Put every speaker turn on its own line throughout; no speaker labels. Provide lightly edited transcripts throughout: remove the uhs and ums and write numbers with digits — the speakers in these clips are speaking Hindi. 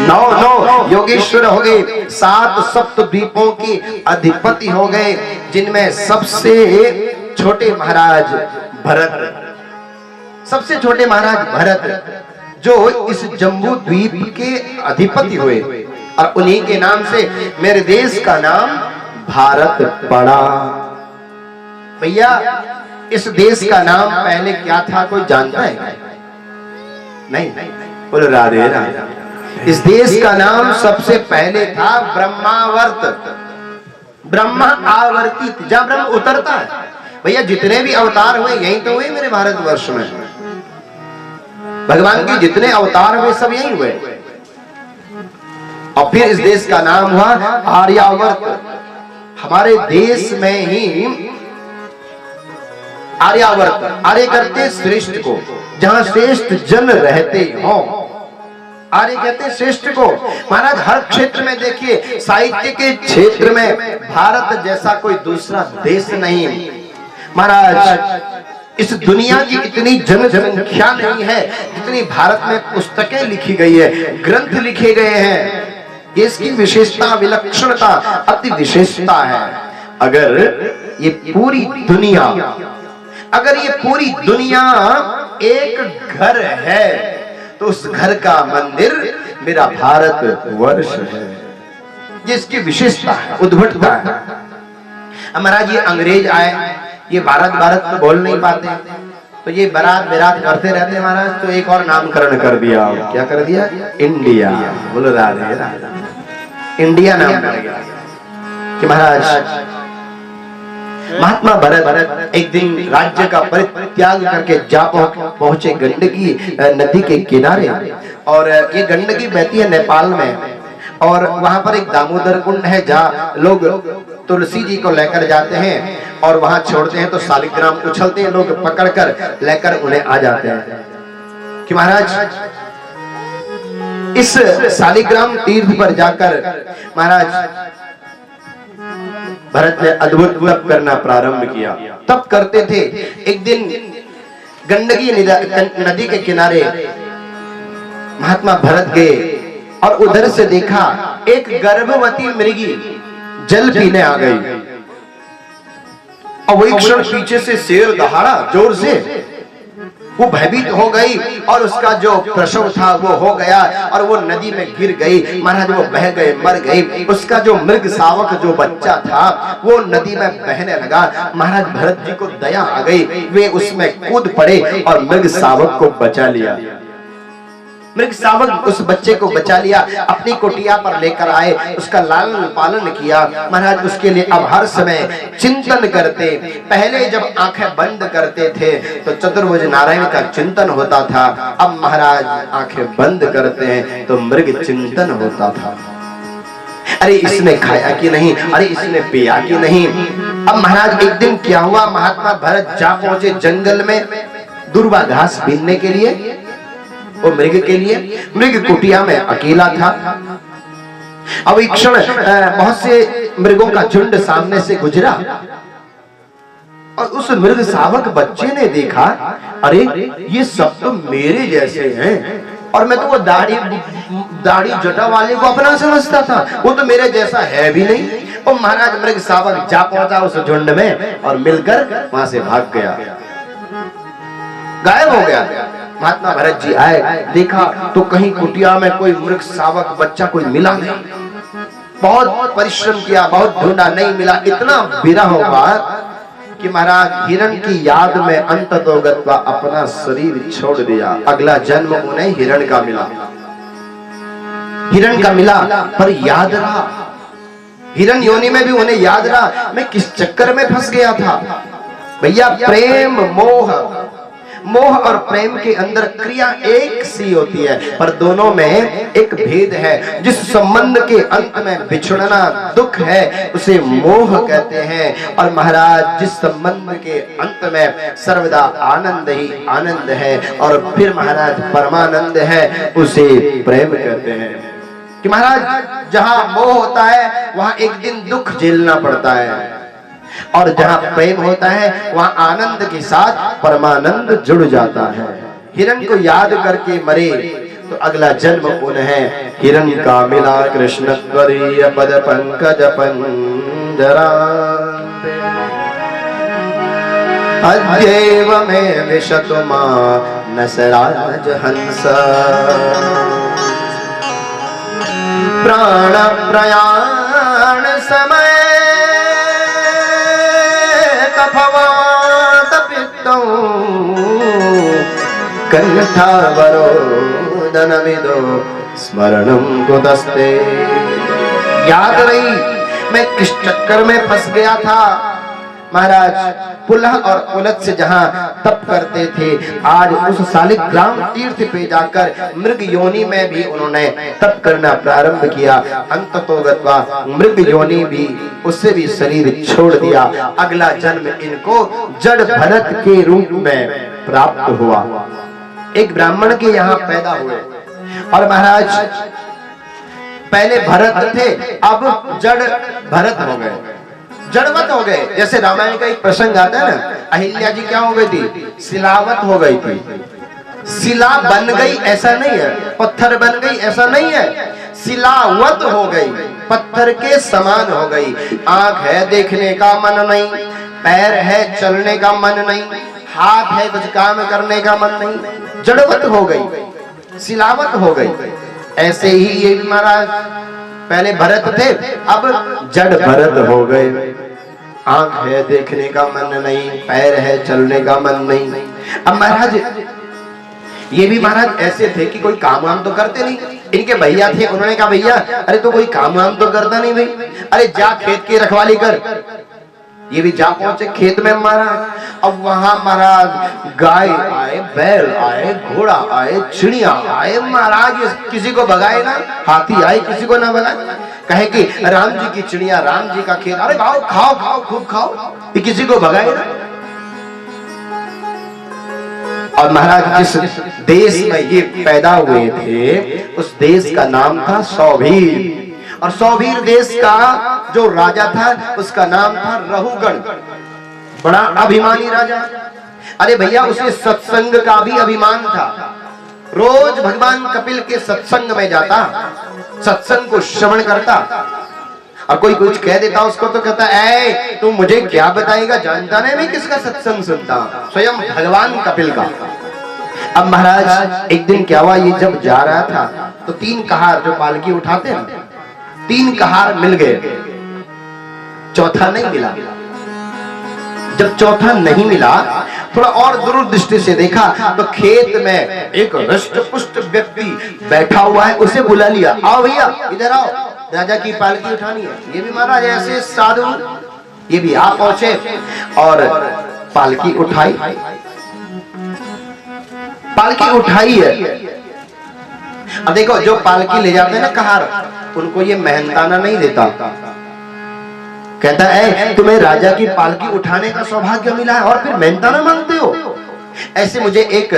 नौ नौ योगेश्वर हो गए, 7 सप्त द्वीपों के अधिपति हो गए, जिनमें सबसे छोटे महाराज भरत, सबसे छोटे महाराज भरत जो इस जम्बू द्वीप के अधिपति हुए, और उन्हीं के नाम से मेरे देश का नाम भारत पड़ा। भैया इस देश का नाम पहले क्या था कोई जानता है? नहीं, बोलो राधे राधे। इस देश का नाम सबसे पहले था ब्रह्मावर्त, ब्रह्मा आवर्तित, जहां ब्रह्म उतरता है। भैया जितने भी अवतार हुए यही तो हुए मेरे भारतवर्ष में, भगवान के जितने अवतार हुए सब यही हुए। और फिर इस देश का नाम हुआ आर्यावर्त। हमारे देश में ही आर्यावर्त, आर्य करते श्रेष्ठ को, जहां श्रेष्ठ जन रहते हो, आर्य कहते श्रेष्ठ को। महाराज हर क्षेत्र में देखिए, साहित्य के क्षेत्र में भारत जैसा कोई दूसरा देश नहीं। महाराज इस दुनिया की इतनी जनसंख्या नहीं है जितनी भारत में पुस्तकें लिखी गई है, ग्रंथ लिखे गए हैं। इसकी विशेषता, विलक्षणता, अति विशेषता है। अगर ये पूरी दुनिया, अगर ये पूरी दुनिया एक घर है तो उस घर का मंदिर मेरा भारत वर्ष है। जिसकी विशेषता है, उद्भटता है। महाराज ये अंग्रेज आए, ये भारत भारत तो बोल नहीं पाते, तो ये बारात विरात करते रहते महाराज, तो एक और नामकरण कर दिया। क्या कर दिया? इंडिया। बोलो राधे राधे। इंडिया नाम कर गया कि महाराज महात्मा भरत एक दिन राज्य का परित्याग करके जा पहुंचे गंडकी नदी के किनारे, और ये गंडकी बहती है नेपाल में, और वहां पर एक दामोदर कुंड है जहाँ लोग तुलसी जी को लेकर जाते हैं और वहां छोड़ते हैं तो शालिग्राम उछलते हैं, लोग पकड़कर लेकर उन्हें आ जाते हैं। कि महाराज इस शालिग्राम तीर्थ पर जाकर महाराज भरत ने अद्भुत तप करना प्रारंभ किया। तप करते थे, एक दिन गंडकी नदी के किनारे महात्मा भरत गए और उधर से देखा एक गर्भवती मृगी जल पीने आ गई, और वही क्षण पीछे से शेर दहाड़ा जोर से, वो भयभीत हो गई और उसका जो प्रसव था वो हो गया और वो नदी में गिर गई। महाराज वो बह गए, मर गई। उसका जो मृग शावक जो बच्चा था वो नदी में बहने लगा। महाराज भरत जी को दया आ गई, वे उसमें कूद पड़े और मृग शावक को बचा लिया। मृग शावक उस बच्चे को बचा लिया, अपनी कुटिया पर लेकर आए, उसका लालन पालन किया। महाराज उसके लिए अब हर समय चिंतन करते। पहले जब आंखें बंद करते थे तो चतुर्भुज नारायण का चिंतन होता था, अब महाराज आंखें बंद करते हैं तो मृग चिंतन होता था। अरे इसने खाया कि नहीं, अरे इसने पिया कि नहीं। अब महाराज एक दिन क्या हुआ, महात्मा भरत जा पहुंचे जंगल में दुर्वा घास बीनने के लिए, वो मृग के लिए। मृग कुटिया में अकेला था। अब एक क्षण बहुत से मृगों का झुंड सामने से गुजरा और उस मृग शावक बच्चे ने देखा, अरे ये सब तो मेरे जैसे हैं, और मैं तो वो दाढ़ी जटा वाले को अपना समझता था, वो तो मेरे जैसा है भी नहीं। और महाराज मृग शावक जा पहुंचा उस झुंड में और मिलकर वहां से भाग गया, गायब हो गया। महात्मा भरत जी आए, देखा तो कहीं कुटिया में कोई मृग शावक बच्चा कोई मिला नहीं। बहुत परिश्रम किया, बहुत ढूंढा, नहीं मिला। इतना विरह हुआ कि महाराज हिरण की याद में अंततोगत्वा अपना शरीर छोड़ दिया। अगला जन्म उन्हें हिरण का मिला, हिरण का मिला, पर याद रहा। हिरण योनि में भी उन्हें याद रहा, मैं किस चक्कर में फंस गया था। भैया प्रेम मोह, मोह और प्रेम के अंदर क्रिया एक सी होती है, पर दोनों में एक भेद है। जिस संबंध के अंत में बिछड़ना दुख है उसे मोह कहते हैं, और महाराज जिस संबंध के अंत में सर्वदा आनंद ही आनंद है और फिर महाराज परमानंद है उसे प्रेम कहते हैं। कि महाराज जहां मोह होता है वहां एक दिन दुख झेलना पड़ता है, और जहां प्रेम होता है वहां आनंद के साथ परमानंद जुड़ जाता है। हिरण को याद करके मरे तो अगला जन्म उन्हें हिरण का मिला कृष्ण त्वरीय पद पंकज पंजरा अद्यैव में विशतु मानस राज हंस प्राण प्रयाण समय कफवात पित्तौ कंठावरोदन विदो स्मरणं कुतस्ते। याद रही मैं किस चक्कर में फंस गया था महाराज। पुलह और उलट से जहां तप करते थे, आज उस शालिग्राम तीर्थ पे जाकर मृग योनि में भी उन्होंने तप करना प्रारंभ किया। अंततोगत्वा मृग योनि भी उससे भी शरीर छोड़ दिया। अगला जन्म इनको जड़ भरत के रूप में प्राप्त हुआ। एक ब्राह्मण के यहाँ पैदा हुए और महाराज पहले भरत थे, अब जड़ भरत हो गए, जड़वत हो गए। जैसे रामायण का एक प्रसंग आता है ना, अहिल्या जी क्या हो गई थी, शिलावत हो गई थी। शिला बन गई ऐसा नहीं है, पत्थर बन गई ऐसा नहीं है, शिलावत हो गई, पत्थर के समान हो गई। आंख है देखने का मन नहीं, पैर है चलने का मन नहीं, हाथ है कुछ काम करने का मन नहीं, जड़वत हो गई, शिलावत हो गई। ऐसे ही ये भी महाराज पहले भरत थे, अब जड़ भरत हो गए। आंख है देखने का मन नहीं, पैर है चलने का मन नहीं। अब महाराज ये भी महाराज ऐसे थे कि कोई काम वाम तो करते नहीं। इनके भैया थे, उन्होंने कहा भैया अरे तो कोई काम वाम तो करता नहीं भाई, अरे जा खेत की रखवाली कर। ये भी जा पहुंचे खेत में महाराज। अब वहां महाराज गाय आए, बैल आए, घोड़ा आए, चिड़िया आए महाराज। किसी को भगाए ना, हाथी आए किसी को ना भगाए। कहे कि राम जी की चिड़िया, राम जी का खेत, अरे खाओ खाओ खाओ खूब खाओ, ये किसी को भगाए ना। और महाराज जिस देश में ये पैदा हुए थे उस देश का नाम था सौभीर। और सौभीर देश का जो राजा था उसका नाम था रहुगण, बड़ा अभिमानी राजा। अरे भैया उसे सत्संग का भी अभिमान था। रोज भगवान कपिल के सत्संग में जाता, सत्संग को श्रवण करता। और कोई कुछ कह देता उसको तो कहता ऐ तू मुझे क्या बताएगा, जानता नहीं मैं किसका सत्संग सुनता, स्वयं भगवान कपिल का। अब महाराज एक दिन क्या हुआ, ये जब जा रहा था तो तीन कहार जो पालकी उठाते हैं, तीन कहार मिल गए, चौथा नहीं मिला। जब चौथा नहीं मिला, थोड़ा और दूरदृष्टि से देखा तो खेत में एक हृष्ट पुष्ट व्यक्ति बैठा हुआ है। उसे बुला लिया, आओ भैया इधर आओ, राजा की पालकी उठानी है। ये भी महाराज ऐसे साधु, ये भी आ पहुंचे और पालकी उठाई। पालकी उठाई है। अब देखो जो पालकी ले जाते हैं ना कहार, उनको ये मेहनताना नहीं देता। कहता है तुम्हें राजा की पालकी उठाने का सौभाग्य मिला है और फिर मेहनताना मांगते हो। ऐसे मुझे एक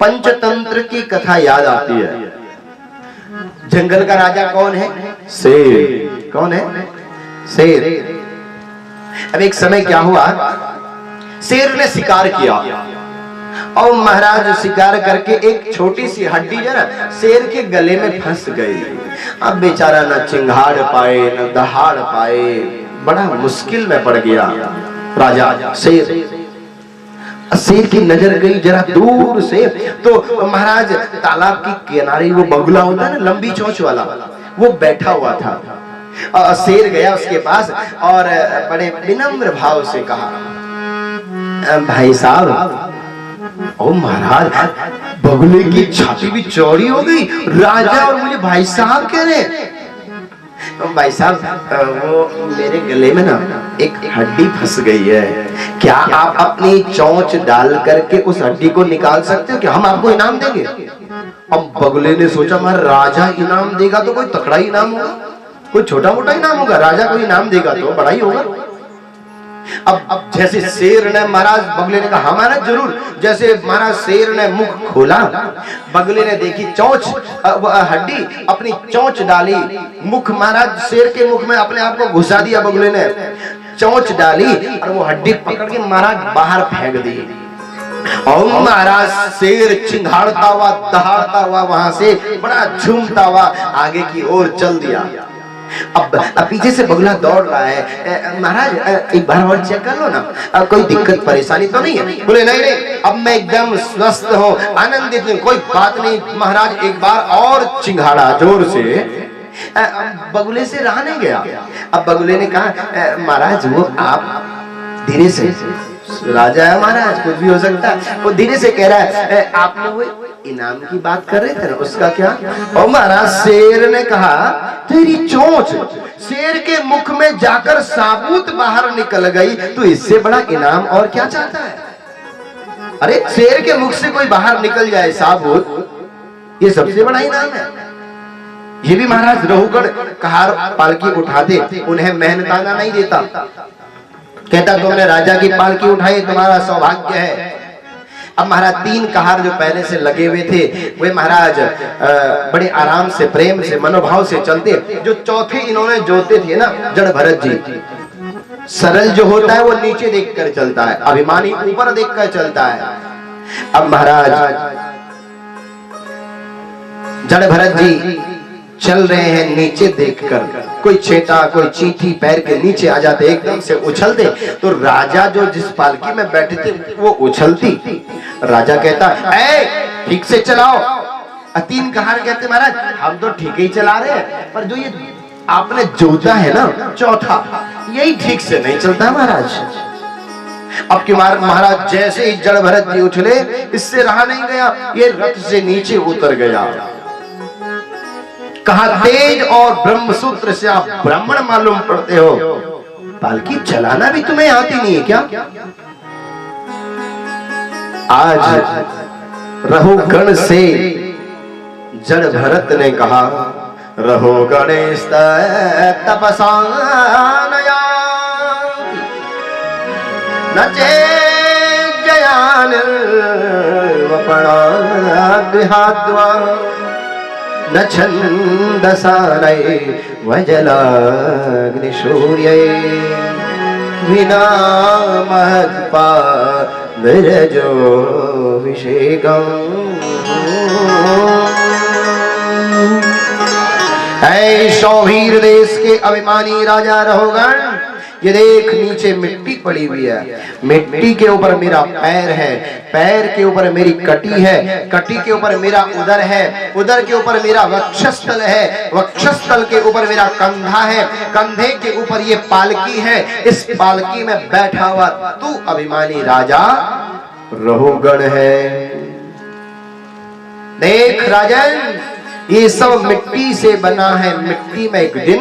पंचतंत्र की कथा याद आती है। जंगल का राजा कौन है? शेर। कौन है? शेर। अब एक समय क्या हुआ, शेर ने शिकार किया और महाराज शिकार करके एक छोटी सी हड्डी जो ना शेर के गले में फंस गई। अब बेचारा न चिंगाड़ पाए न दहाड़ पाए, बड़ा मुश्किल में पड़ गया राजा शेर। शेर की नजर गई जरा दूर से तो महाराज तालाब की किनारे वो बगुला होता है ना, लंबी चोंच वाला, वो बैठा हुआ था। शेर गया उसके पास और बड़े विनम्र भाव से कहा, भाई साहब। ओ महाराज बगुले की छाती भी चौड़ी हो गई, राजा और मुझे भाई साहब कह रहे। तो भाई साहब वो मेरे गले में ना एक हड्डी फंस गई है, क्या आप अपनी चोंच डाल करके उस हड्डी को निकाल सकते हो, कि हम आपको इनाम देंगे। अब बगुले ने सोचा हमारा राजा इनाम देगा तो कोई तकड़ा इनाम होगा, कोई छोटा मोटा इनाम होगा, राजा कोई इनाम देगा तो बड़ा ही होगा। अब जैसे शेर ने, महाराज बगले ने कहा हमारा जरूर। जैसे महाराज शेर ने मुख खोला, बगले ने देखी चोंच हड्डी, अपनी चोंच डाली, मुख महाराज शेर के मुख में अपने आप को घुसा दिया। बगले ने चोंच डाली और वो हड्डी पकड़ के महाराज बाहर फेंक दी। और महाराज शेर चिंघाड़ता हुआ दहाड़ता हुआ वहां से बड़ा झूमता हुआ आगे की ओर चल दिया। अब पीछे से बगुला दौड़ रहा है। महाराज एक बार और चेक कर लो ना, कोई दिक्कत परेशानी तो नहीं है? बोले नहीं नहीं, अब मैं एकदम स्वस्थ हूँ, आनंदित हूँ, कोई बात नहीं। महाराज एक बार और चिंघाड़ा जोर से, बगुले से रहा नहीं गया। अब बगुले ने कहा महाराज वो आप धीरे से, राजा है महाराज, कुछ भी हो सकता है। वो धीरे से कह रहा है आप लोग इनाम की बात कर रहे थे ना, उसका क्या? और महाराज शेर ने कहा तेरी चोंच शेर के मुख में जाकर साबुत बाहर निकल गई, तो इससे बड़ा इनाम और क्या चाहता है? अरे शेर के मुख से कोई बाहर निकल जाए साबुत, ये सबसे बड़ा इनाम है। ये भी महाराज रहुगढ़ कहार पालकी उठाते, उन्हें मेहनताना नहीं देता, कहता तुमने राजा की पालकी उठाई, तुम्हारा सौभाग्य है। अब महाराज 3 कहार जो पहले से लगे हुए थे वे महाराज बड़े आराम से, प्रेम से, मनोभाव से चलते। जो चौथे इन्होंने जोते थे ना जड़ भरत जी, सरल जो होता है वो नीचे देखकर चलता है, अभिमानी ऊपर देखकर चलता है। अब महाराज जड़ भरत जी चल रहे हैं नीचे देखकर, कोई छेटा कोई चींटी पैर के नीचे आ जाते, एकदम से उछलते, तो राजा जो जिस पालकी में बैठे थे वो उछलती। राजा कहता ऐ ठीक से चलाओ। 3 कहार कहते महाराज हम तो ठीक ही चला रहे हैं, पर जो ये आपने जोता है ना चौथा, यही ठीक से नहीं चलता महाराज। अब की महाराज जैसे ही जड़ भरत जी उछले, इससे रहा नहीं गया, ये रथ से नीचे उतर गया। कहा तेज और ब्रह्मसूत्र से आप ब्राह्मण मालूम पड़ते हो, पालकी चलाना भी तुम्हें आती नहीं है क्या? आज रहुगण से जड़ भरत ने कहा रहो गणेश तपसा नचे जयान वपणा गृहाद्वा न छन्दसारै वजलाग्निशूर्यै विना महत्पा विरजोऽभिषेकम्। ऐ शौवीर देश के अभिमानी राजा रहुगण, ये देख नीचे मिट्टी पड़ी हुई है, मिट्टी के ऊपर मेरा पैर है, पैर के ऊपर मेरी कटी है, कटी के ऊपर मेरा उदर है, उदर के ऊपर मेरा वक्षस्थल है, वक्षस्थल के ऊपर मेरा कंधा है, कंधे के ऊपर ये पालकी है, इस पालकी में बैठा हुआ तू अभिमानी राजा रहुगण है। देख राजन, ये सब मिट्टी से बना है, मिट्टी में एक दिन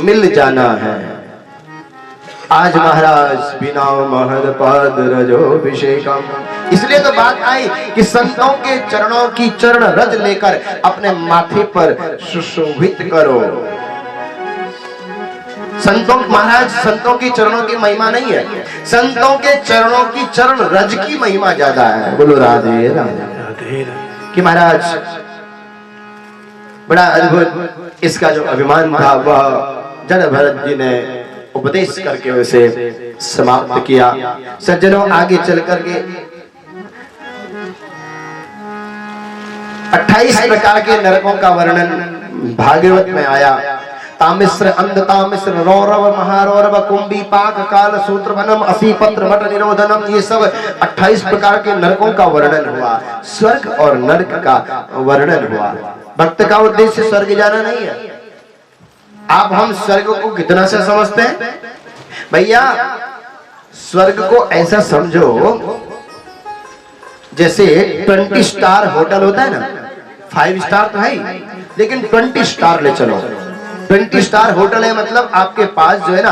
मिल जाना है। आज महाराज बिना महद पद रजोभिषेकम, इसलिए तो बात आई कि संतों के चरणों की चरण रज लेकर अपने माथे पर सुशोभित करो। संतों महाराज, संतों की चरणों की महिमा नहीं है, संतों के चरणों की चरण रज की महिमा ज्यादा है। बोलो राधे राधे। कि महाराज बड़ा अद्भुत इसका जो अभिमान था वह जड़ भरत जी ने उपदेश करके उसे समाप्त किया। सज्जनों आगे चल करके 28 प्रकार के नरकों का वर्णन भागवत में आया। तामिश्र, अंध तामिश्र, रौरव, महारौरव, कुंभी, पाक, काल, सूत्र, वनम, असी, पत्र, मट, निरोधनम, ये सब 28 प्रकार के नरकों का वर्णन हुआ। स्वर्ग और नरक का वर्णन हुआ। भक्त का उद्देश्य स्वर्ग जाना नहीं है। आप हम स्वर्ग को कितना से समझते हैं भैया? स्वर्ग को ऐसा समझो जैसे 20 स्टार होटल होता है ना, 5 स्टार तो है, लेकिन 20 स्टार ले चलो। 20 स्टार होटल है, मतलब आपके पास जो है ना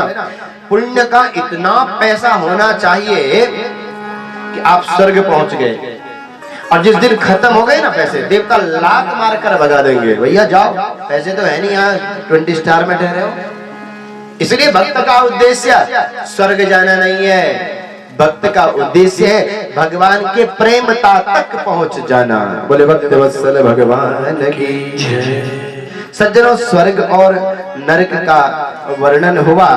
पुण्य का इतना पैसा होना चाहिए कि आप स्वर्ग पहुंच गए। और जिस दिन खत्म हो गए ना पैसे, देवता लात मार कर भगा देंगे, भैया जाओ, पैसे तो है नहीं, यहाँ 20 स्टार में ठहरे हो। इसलिए भक्त का उद्देश्य स्वर्ग जाना नहीं है, भक्त का उद्देश्य है भगवान के प्रेमता तक पहुंच जाना। बोले भक्त वत्सल भगवान की। सज्जनों, स्वर्ग और नरक का वर्णन हुआ।